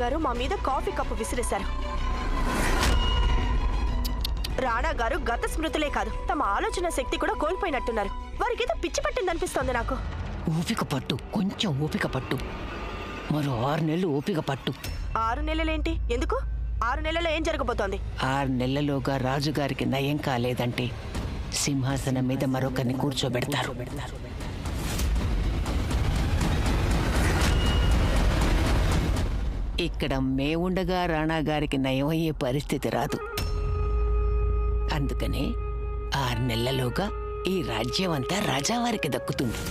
గారు మా మీద కాఫీ కప్పు విసిరేశారు. రాణా గారు గత స్మృతులే కాదు, తమ ఆలోచన శక్తి కూడా కోల్పోయినట్టున్నారు. వారికి ఏదో పిచ్చి పట్టిందనిపిస్తోంది నాకు. ఓపిక పట్టు, కొంచెం ఓపిక పట్టు. మరో 6 నెలలు ఓపిక పట్టు. 6 నెలలేంటి? ఎందుకు? 6 నెలల్లో ఏం జరగబోతోంది? 6 నెలలోగా రాజుగారికి నయం కాలేదంటే సింహాసనం మీద మరొకరిని కూర్చోబెడతారు. ఇక్కడ మేముండగా రాణా గారికి నయం అయ్యే పరిస్థితి రాదు. అందుకనే 6 నెలలోగా ఈ రాజ్యం అంతా రాజావారికి దక్కుతుంది.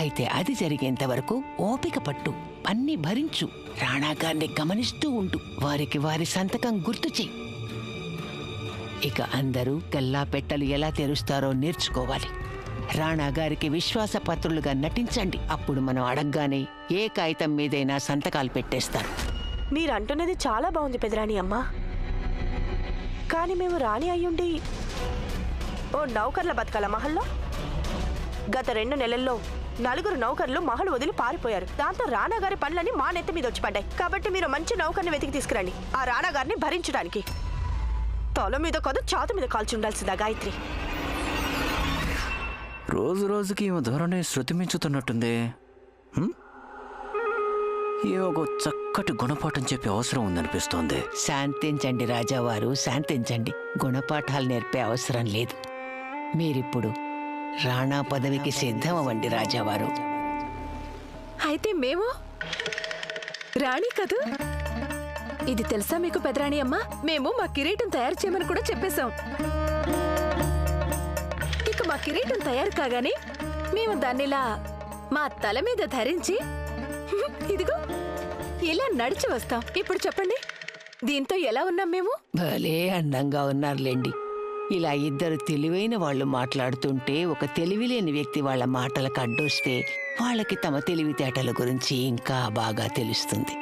అయితే అది జరిగేంత వరకు ఓపిక పట్టు, అన్ని భరించు. రాణాగారిని గమనిస్తూ ఉంటూ వారికి వారి సంతకం గుర్తు చెయ్యి. ఇక అందరూ గల్లా పెట్టలు ఎలా తెరుస్తారో నేర్చుకోవాలి. రాణాగారికి విశ్వాసపాత్రులుగా నటించండి. అప్పుడు మనం అడగ్గానే ఏ కాగితం మీదైనా సంతకాలు పెట్టేస్తారు. మీరంటున్నది చాలా బాగుంది పెదరాణి అమ్మ. కానీ మేము రాణి అయ్యుండి ఓ నౌకర్ల బతకాల మహల్లో? గత 2 నెలల్లో 4 నౌకర్లు మహల్ వదిలి పారిపోయారు. దాంతో రాణా గారి పనులన్నీ మా నెత్తి మీద వచ్చి పడ్డాయి. కాబట్టి మీరు మంచి నౌకర్ని వెతికి తీసుకురండి ఆ రాణా గారిని భరించడానికి. తల మీద కాదు, ఛాతి మీద కాల్చి ఉండాల్సిందా గాయత్రి? రోజు రోజుకి ఈమె ధోరణి శృతి మించుతున్నట్టుంది. ఒక చక్కటి గుణపాఠం చెప్పే అవసరం ఉందనిపిస్తోంది. శాంతించండి రాజావారు, శాంతించండి. గుణపాఠాలు నేర్పే అవసరం లేదు. మీరిప్పుడు రాణా పదవికి సిద్ధమవ్వండి రాజావారు. అయితే మేము రాణి కదూ? ఇది తెలుసా మీకు పెదరాణి అమ్మ? మేము మా కిరీటం తయారు చేయమని కూడా చెప్పేశాం. ఇక మా కిరీటం తయారు కాగానే మేము దాన్నిలా మా తల మీద ధరించి ఇదిగో ఇలా నడిచి వస్తాం. ఇప్పుడు చెప్పండి, దీంతో ఎలా ఉన్నాం మేము? భలే అందంగా ఉన్నారులేండి. ఇలా ఇద్దరు తెలివైన వాళ్ళు మాట్లాడుతుంటే ఒక తెలివిలేని వ్యక్తి వాళ్ళ మాటలకు అడ్డొస్తే వాళ్ళకి తమ తెలివితేటల గురించి ఇంకా బాగా తెలుస్తుంది.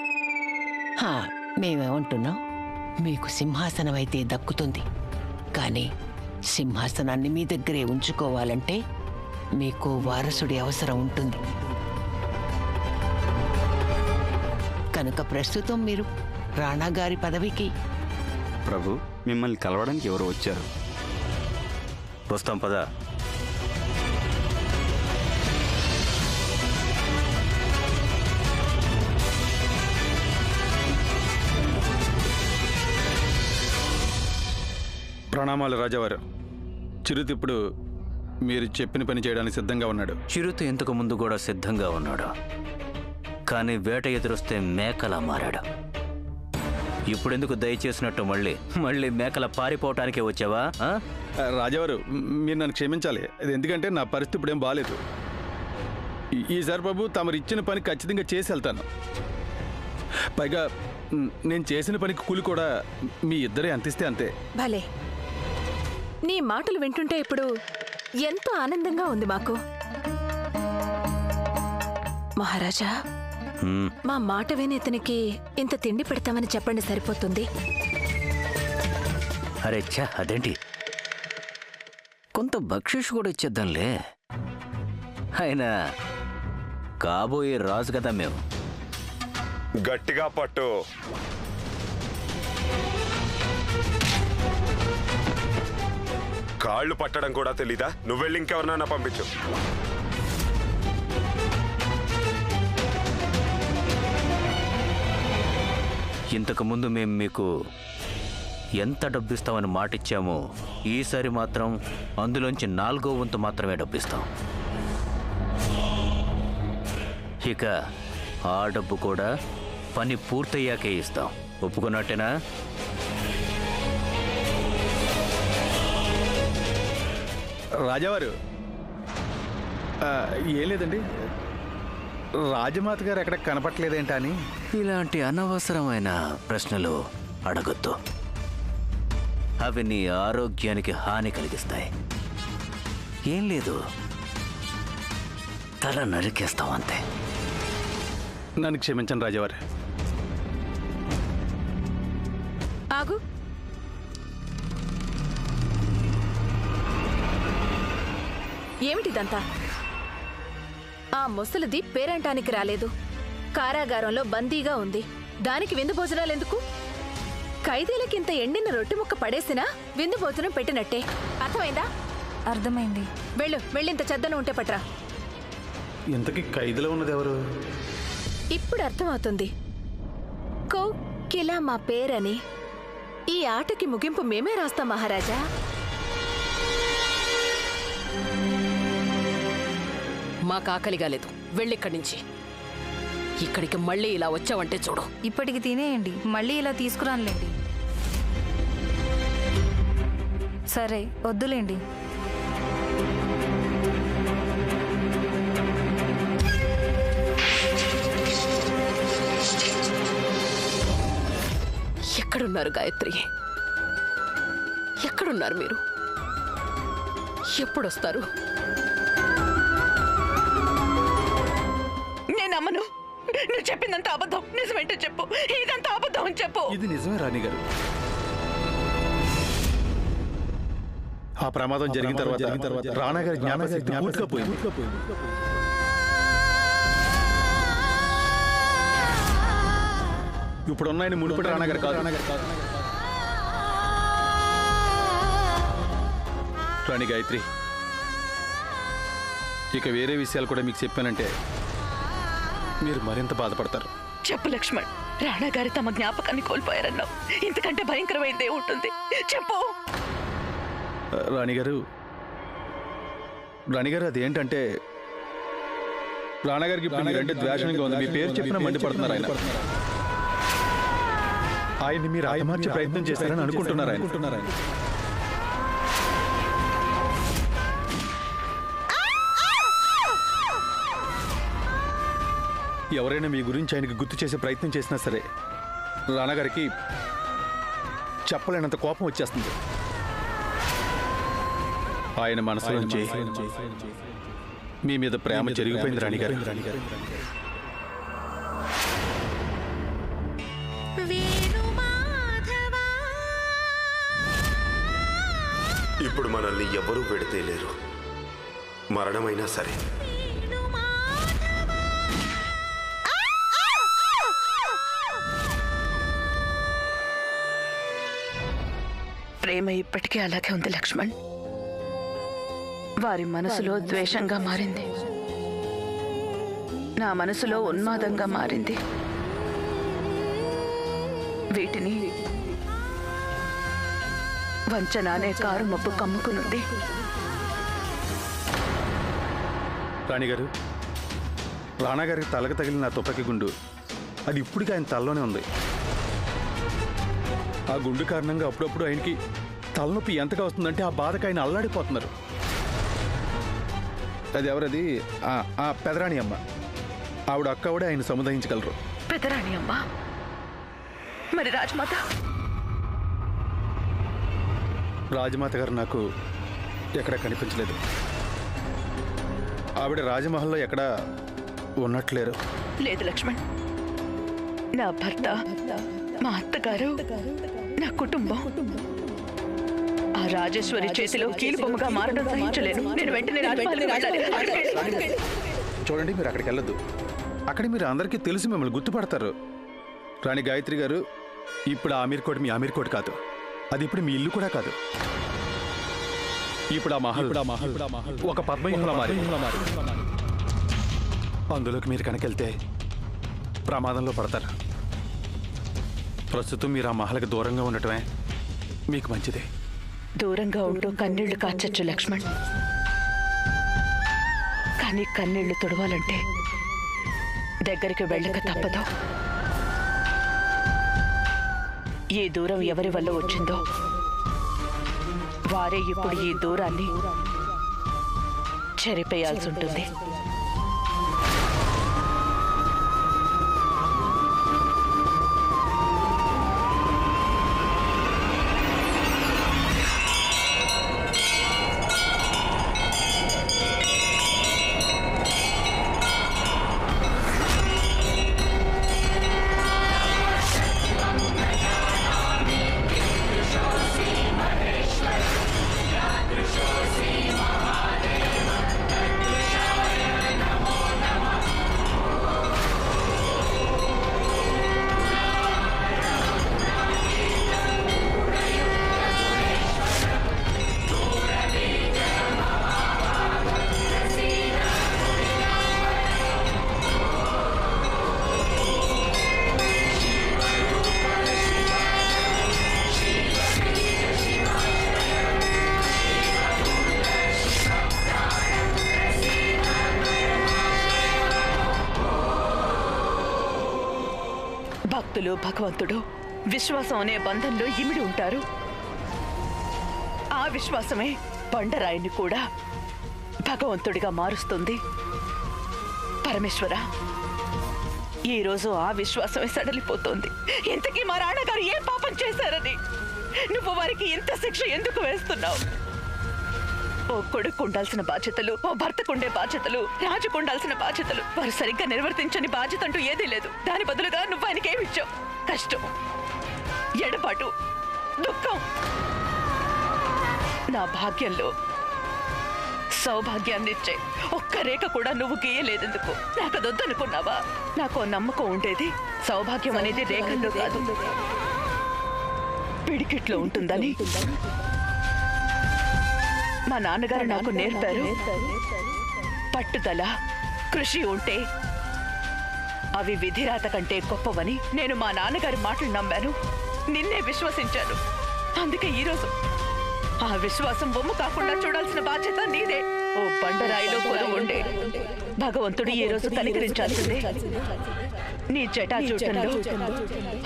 మేమేమంటున్నాం, మీకు సింహాసనం అయితే దక్కుతుంది. కానీ సింహాసనాన్ని మీ దగ్గరే ఉంచుకోవాలంటే మీకు వారసుడి అవసరం ఉంటుంది. కనుక ప్రస్తుతం మీరు రాణాగారి పదవికి. ప్రభు, మిమ్మల్ని కలవడానికి ఎవరు వచ్చారు? వస్తాం పద. ప్రణామాలు రాజావారు. చిరుత ఇప్పుడు మీరు చెప్పిన పని చేయడానికి సిద్ధంగా ఉన్నాడు. చిరుత ఇంతకు ముందు కూడా సిద్ధంగా ఉన్నాడు, కానీ వేట ఎదురొస్తే మేకలా మారాడు. ఇప్పుడెందుకు దయచేసినట్టు మళ్ళీ మేకల పారిపోవటానికే వచ్చావా? రాజావారు, మీరు నన్ను క్షమించాలి. అది ఎందుకంటే నా పరిస్థితి ఇప్పుడేం బాగాలేదు. ఈసారి ప్రభు తమరు ఇచ్చిన పని ఖచ్చితంగా చేసి వెళ్తాను. పైగా నేను చేసిన పనికి కూలి కూడా మీ ఇద్దరే అంతిస్తే అంతే. భలే, నీ మాటలు వింటుంటే ఇప్పుడు ఎంతో ఆనందంగా ఉంది మాకు. మహారాజా, మా మాట విని ఇతనికి ఇంత తిండి పెడతామని చెప్పండి, సరిపోతుంది. అరే ఛా, అదేంటి, కొంత బక్షిష్ కూడా ఇచ్చేద్దాంలే. అయినా కాబోయే రాజు కదా మేము. గట్టిగా పట్టు. కాళ్ళు పట్టడం కూడా తెలీదా? నువ్వెళ్ళి ఇంకెవరినైనా పంపించు. ఇంతకు ముందు మేము మీకు ఎంత డబ్బిస్తామని మాటిచ్చామో ఈసారి మాత్రం అందులోంచి 4వ వంతు మాత్రమే డబ్బిస్తాం. ఇక ఆ డబ్బు కూడా పని పూర్తయ్యాకే ఇస్తాం. ఒప్పుకున్నట్టేనా? రాజావారు, ఏం లేదండి, రాజమాత గారు ఎక్కడ కనపట్లేదేంటా అని. ఇలాంటి అనవసరమైన ప్రశ్నలు అడగొద్దు. అవి నీ ఆరోగ్యానికి హాని కలిగిస్తాయి. ఏం లేదు, తల నరికేస్తాం అంతే. నన్ను క్షమించండి రాజావారు. ఆగు. ఏమిటిదంతా? ఆ ముసలిది పేరంటానికి రాలేదు, కారాగారంలో బందీగా ఉంది. దానికి విందు భోజనాలెందుకు? ఖైదీలకింత ఎండిన రొట్టె ముక్క పడేసినా విందు భోజనం పెట్టినట్టే. అర్థమైందా? అర్థమైంది. వెళ్ళింత చెద్దను ఉంటే పట్రా. ఇంతకీ ఖైదులో ఉన్నది ఎవరు? ఇప్పుడు అర్థమవుతుంది. కోకిలా మా పేరని. ఈ ఆటకి ముగింపు మేమే రాస్తాం మహారాజా. మాకు ఆకలిగా లేదు, వెళ్ళిక్కడి నుంచి. ఇక్కడికి మళ్ళీ ఇలా వచ్చావంటే చూడు. ఇప్పటికి తినేయండి, మళ్ళీ ఇలా తీసుకురానులేండి. సరే వద్దులేండి. ఎక్కడున్నారు గాయత్రి? ఎక్కడున్నారు మీరు? ఎప్పుడొస్తారు? నేనమ్మను. నువ్వు చెప్పిందంత అబద్ధం. నిజమేంటో చెప్పు. ఇదంతా అబద్ధం అని చెప్పు. ఇది నిజమే రాణి గారు. ఆ ప్రమాదం జరిగిన తర్వాత రాణా గారి జ్ఞాపకశక్తి పూర్తిగా పోయింది. ఇప్పుడు ఉన్నాయని మునుపటి రాణా గారు కాదు. రాణి గాయత్రి, ఇక వేరే విషయాలు కూడా మీకు చెప్పానంటే మీరు మరింత బాధపడతారు. చెప్పు లక్ష్మణ్. రాణా గారి తమ జ్ఞాపకాన్ని కోల్పోయారన్నావు. ఇంతకంటే భయంకరమైందే ఉంటుంది. చెప్పు. రాణిగారు అదేంటంటే రాణాగారికి అంటే ద్వేషంగా ఉంది. మీ పేరు చెప్పిన మండిపడుతున్నారు ఆయన. ఆయన్ని మీరు ఆయమార్చే ప్రయత్నం చేశారని అనుకుంటున్నారు ఆయన. ఎవరైనా మీ గురించి ఆయనకి గుర్తు చేసే ప్రయత్నం చేసినా సరే రాణాగారికి చెప్పలేనంత కోపం వచ్చేస్తుంది. ఆయన మనసులోంచి మీ మీద ప్రేమ జరిగిపోయింది రాణిగారు. ఇప్పుడు మనల్ని ఎవరూ పెడితేలేరు. మరణమైనా సరే. ప్రేమ ఇప్పటికీ అలాగే ఉంది లక్ష్మణ్. వారి మనసులో ద్వేషంగా మారింది. నా మనసులో ఉన్మాదంగా మారింది. వీటిని వంచన అనే కారు మబ్బు కమ్ముకునుంది. రాణిగారు, రాణాగారికి తలకు తగిలిన తుపాకీ గుండు అది ఇప్పటికీ ఆయన తలలోనే ఉంది. ఆ గుండు కారణంగా అప్పుడప్పుడు ఆయనకి తలనొప్పి ఎంతగా వస్తుందంటే ఆ బాధకు ఆయన అల్లాడిపోతున్నారు. అది ఎవరది? పెదరాణి అమ్మ. ఆవిడ అక్కవిడే ఆయన సముదాయించగలరు. పెదరాణి అమ్మ? మరి రాజమాత? రాజమాత గారు నాకు ఎక్కడా కనిపించలేదు. ఆవిడ రాజమహల్లో ఎక్కడా ఉన్నట్లేరు. లేదు లక్ష్మణ్. నా భర్త, మా అత్తగారు, నా కుటుంబం ఆ రాజేశ్వరి చేతిలో కీలుబొమ్మగా మారడం సహించలేను. నేను వెంటనే రాజమహల్కి వెళ్ళాలి. చూడండి, మీరు అక్కడికి వెళ్ళొద్దు. అక్కడ మీరు అందరికీ తెలిసి మిమ్మల్ని గుర్తుపడతారు. రాణి గాయత్రి గారు, ఇప్పుడు ఆ అమీర్కోట్ మీ అమీర్కోట్ కాదు. అది ఇప్పుడు మీ ఇల్లు కూడా కాదు. ఇప్పుడు ఆ మహల్ ఒక పద్మవ్యూహంలా మారి అందులోకి మీరు కనుకెళ్తే ప్రమాదంలో పడతారు. ప్రస్తుతం మీరు ఆ మహల్కి దూరంగా ఉండటమే మీకు మంచిదే. దూరంగా ఉంటూ కన్నీళ్లు కాచచ్చు లక్ష్మణ్. కానీ కన్నీళ్లు తుడవాలంటే దగ్గరికి వెళ్ళక తప్పదు. ఈ దూరం ఎవరి వల్ల వచ్చిందో వారే ఇప్పుడు ఈ దూరాన్ని చెరిపేయాల్సి ఉంటుంది. భక్తులు భగవంతుడు విశ్వాసం అనే బంధంలో ఇమిడి ఉంటారు. ఆ విశ్వాసమే బండరాయిని కూడా భగవంతుడిగా మారుస్తుంది. పరమేశ్వర, ఈరోజు ఆ విశ్వాసమే సడలిపోతోంది. ఇంతకీ మా నాన్నగారు ఏ పాపం చేశారని నువ్వు వారికి ఇంత శిక్ష ఎందుకు వేస్తున్నావు? ఓ కొడుకు ఉండాల్సిన బాధ్యతలు, ఓ భర్తకు ఉండే బాధ్యతలు, రాజుకు ఉండాల్సిన బాధ్యతలు వారు సరిగ్గా నిర్వర్తించని బాధ్యత అంటూ ఏదీ లేదు. దాని బదులుగా నువ్వు ఆయనకి ఏమిచ్చావు? కష్టం, ఎడబాటు, దుఃఖం. నా భాగ్యంలో సౌభాగ్యాన్నిచ్చే ఒక్క రేఖ కూడా నువ్వు గీయలేదెందుకు? నాకు అదొద్దనుకున్నావా? నాకు నమ్మకం ఉండేది సౌభాగ్యం అనేది రేఖల్లో కాదు, పిడికిట్లో ఉంటుందని. మా నాన్నగారు నాకు నేర్పారు. పట్టుదల, కృషి ఉంటే అవి విధిరాత కంటే గొప్పవని నేను మా నాన్నగారి మాటలు నమ్మాను, నిన్నే విశ్వసించాను. అందుకే ఈరోజు ఆ విశ్వాసం బొమ్మ కాకుండా చూడాల్సిన బాధ్యత నీదే. ఓ బండరాయిలో కొలువు ఉండే భగవంతుడు ఈ రోజు కనికరించాల్సిందే. నీ జటాజూటంలో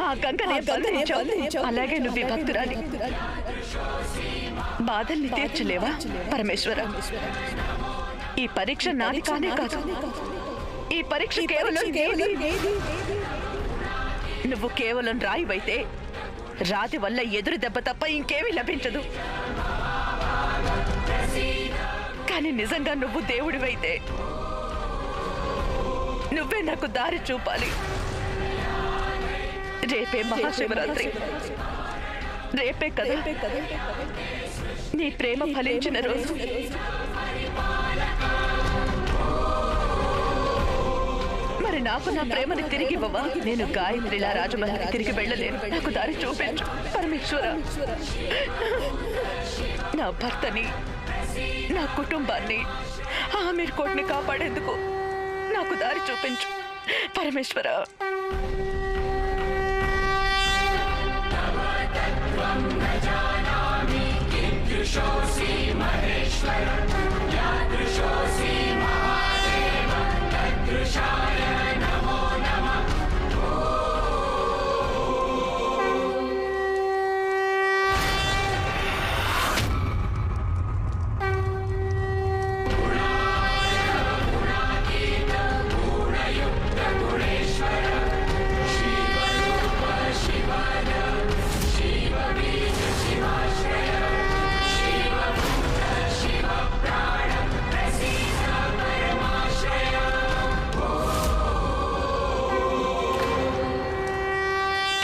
ఆ గంగనే బంధించావు. అలాగే నువ్వు భక్తురాలి బాధల్ని తీర్చలేవా? పరమేశ్వర, ఈ పరీక్ష నాది కానే కాదు. ఈ పరీక్ష కేవలం నువ్వు కేవలం రాయివైతే రాతి వల్ల ఎదురు దెబ్బ తప్ప ఇంకేమీ లభించదు. కానీ నిజంగా నువ్వు దేవుడివైతే నువ్వే నాకు దారి చూపాలి. రేపే మహాశివరాత్రి, రేపే కదా నీ ప్రేమ ఫలించిన రోజు. మరి నాకు నా ప్రేమని తిరిగి ఇవ్వవా? నేను గాయత్రిలా రాజమహల్కి తిరిగి వెళ్ళలేను. నాకు దారి చూపించు పరమేశ్వర. నా భర్తని, నా కుటుంబాన్ని, ఆమీర్ కోట్ని కాపాడేందుకు నాకు దారి చూపించు పరమేశ్వర.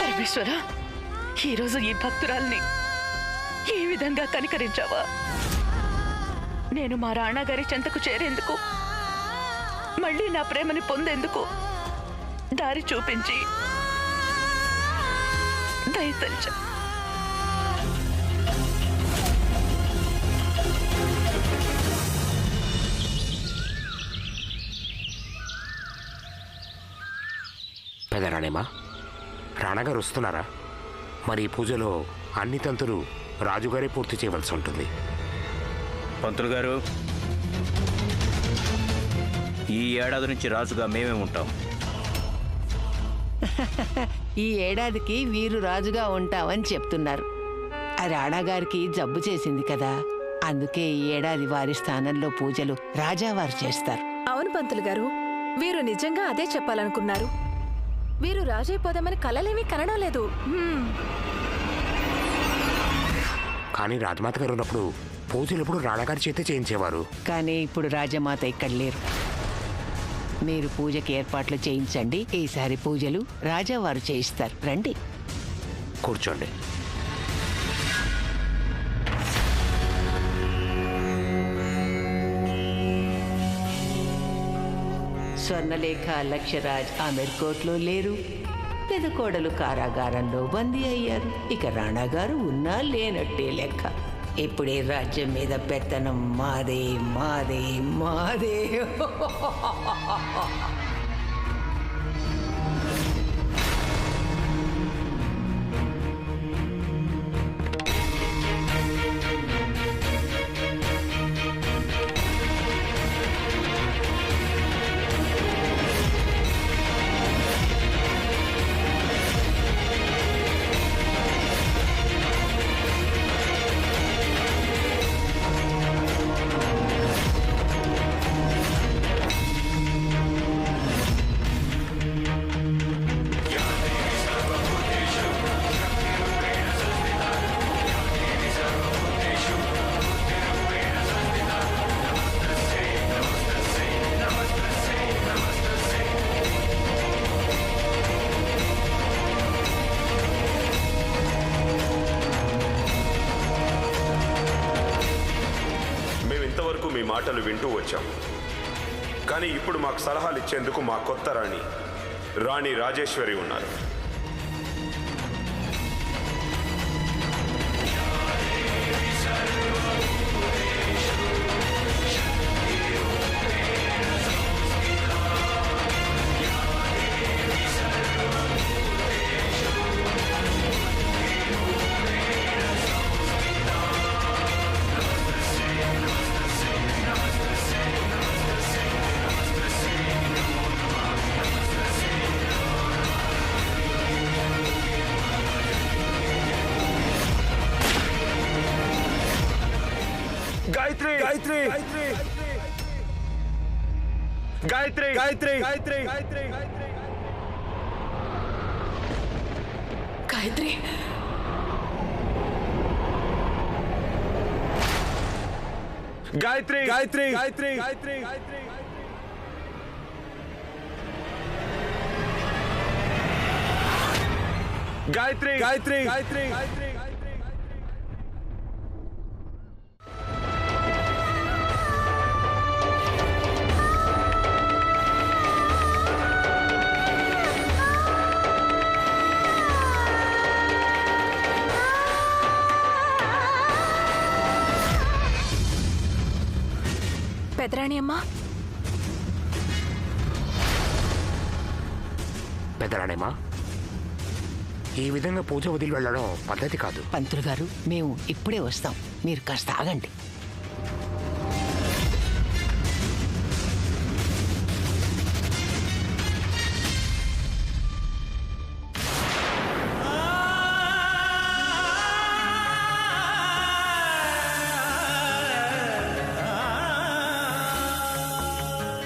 పరమేశ్వర, ఈరోజు ఈ భక్తురాల్ని ఈ విధంగా కనికరించావా? నేను మా రాణాగారి చెంతకు చేరేందుకు, మళ్ళీ నా ప్రేమని పొందేందుకు దారి చూపించి దయతలిచా. పెదరాణేమా, రాణాగారు వస్తున్నారా? మరి ఈ పూజలో అన్ని తంతులు రాజుగారే పూర్తి చేయవలసి ఉంటుంది. పంతులు గారు, ఈ ఏడాది నుంచి రాజుగా మేమే ఉంటాం. ఈ ఏడాదికి వీరు రాజుగా ఉంటామని చెప్తున్నారు. ఆ రాణాగారికి జబ్బు చేసింది కదా, అందుకే ఈ ఏడాది వారి స్థానంలో పూజలు రాజావారు చేస్తారు. అవును పంతులు గారు, వీరు నిజంగా అదే చెప్పాలనుకున్నారు. వీరు రాజైపోదామని కలలేమీ కనడం లేదు. కానీ రాజమాత గారు ఉన్నప్పుడు పూజలు ఎప్పుడు రాణాగారి చేతే చేయించేవారు. కానీ ఇప్పుడు రాజమాత ఇక్కడ లేరు. మీరు పూజకి ఏర్పాట్లు చేయించండి. ఈసారి పూజలు రాజావారు చేయిస్తారు. రండి, కూర్చోండి. స్వర్ణలేఖ లక్షరాజ్ ఆమెర్ కోర్టులో లేరు. పెదకోడలు కారాగారంలో బందీ అయ్యారు. ఇక రాణాగారు ఉన్నా లేనట్టే లెక్క. ఇప్పుడే రాజ్యం మీద పెత్తనం మాదే మాదే మాదే. మాటలు వింటూ వచ్చాం. కానీ ఇప్పుడు మాకు సలహాలు ఇచ్చేందుకు మా కొత్త రాణి రాజేశ్వరి ఉన్నారు. గాయత్రి గాయత్రి గాయత్రి గాయత్రి గాయత్రి గాయత్రి గాయత్రి గాయత్రి గాయత్రి గాయత్రి గాయత్రి గాయత్రి గాయత్రి గాయత్రి పెదరాణి అమ్మా, పెదరాణేమా, ఈ విధంగా పూజ వదిలి వెళ్ళడం పద్ధతి కాదు. పంతులు గారు, మేము ఇప్పుడే వస్తాం, మీరు కాస్త ఆగండి.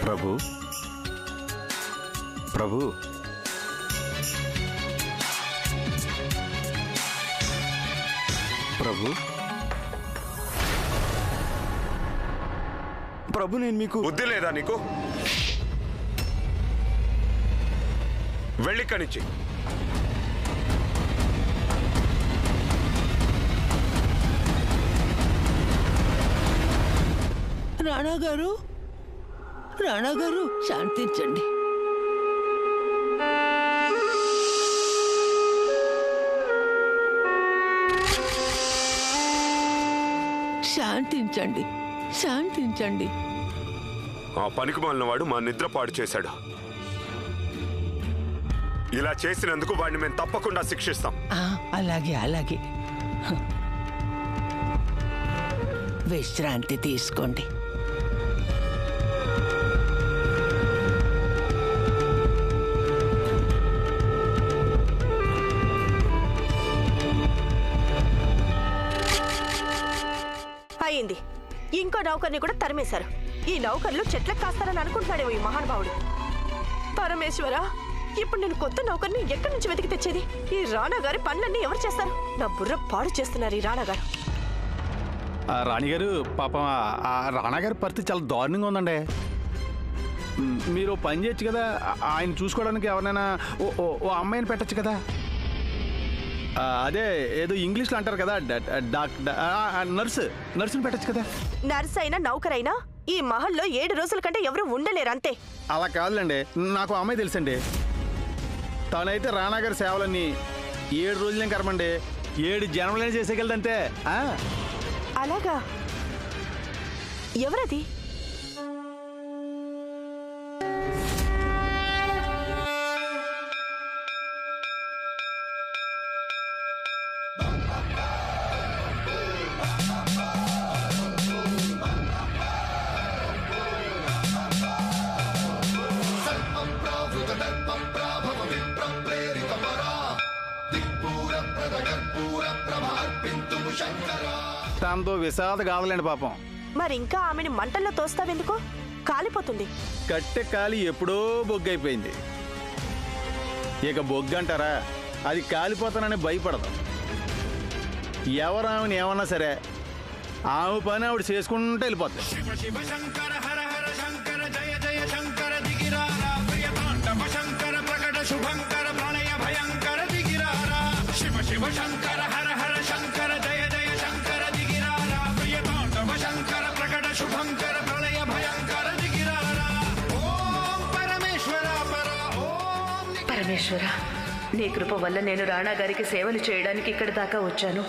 ప్రభు ప్రభు ప్రభు ప్రభు నేను మీకు బుద్ధి లేదా నీకు? వెళ్ళిక్కడిచ్చి. రాణా గారు, రాణా గారు, శాంతించండి. శాంతించండి, శాంతించండి. ఆ పనికి మాలినవాడు మా నిద్ర పాడు చేశాడు. ఇలా చేసినందుకు వాడిని మేము తప్పకుండా శిక్షిస్తాం. అలాగే అలాగే. విశ్రాంతి తీసుకోండి. అయింది. ఇంకో నౌకర్ని కూడా తరిమేశారు. ఈ నౌకర్లు చెట్లకు కాస్తారని అనుకుంటున్నాడేమో ఈ మహానుభావుడు. పరమేశ్వర, ఇప్పుడు నేను కొత్త నౌకర్ని ఎక్కడి నుంచి వెతికి తెచ్చేది? ఈ రాణా గారి పనులన్నీ ఎవరు చేస్తారు? నా బుర్ర పాడు చేస్తున్నారు ఈ రాణా గారు. రాణిగారు, పాపం ఆ రాణాగారి పరిస్థితి చాలా దారుణంగా ఉందండి. మీరు పని చేయొచ్చు కదా, ఆయన చూసుకోవడానికి ఎవరైనా ఓ అమ్మాయిని పెట్టచ్చు కదా. అదే ఏదో ఇంగ్లీష్లో అంటారు కదా, నర్సుని పెట్టచ్చు కదా. నర్స్ అయినా నౌకరైనా ఈ మహల్లో 7 రోజుల కంటే ఎవరు ఉండలేరు, అంతే. అలా కాదులేండి, నాకు అమ్మాయి తెలుసండి. తనైతే రాణాగారి సేవలన్నీ 7 రోజులేం కరమండి, 7 జన్మలనే చేసేయగలదంతే. అలాగా? ఎవరది? తనతో విషాద కావాలండి పాపం. మరి ఇంకా ఆమెను మంటల్లో తోస్తావెందుకు? కాలిపోతుంది. కట్టె కాలి ఎప్పుడో బొగ్గైపోయింది. ఇక బొగ్గు అంటారా, అది కాలిపోతానని భయపడదు. ఎవరు ఆమెను ఏమన్నా సరే ఆమె పని ఆవిడ చేసుకుంటూ వెళ్ళిపోతుంది. శంకర జయ జయ శంకర దిగిరారా ప్రియ తాండవ శంకర ప్రకట శుభంకర పరమేశ్వర, నీ కృప వల్ల నేను రాణా గారికి సేవలు చేయడానికి ఇక్కడి దాకా వచ్చాను.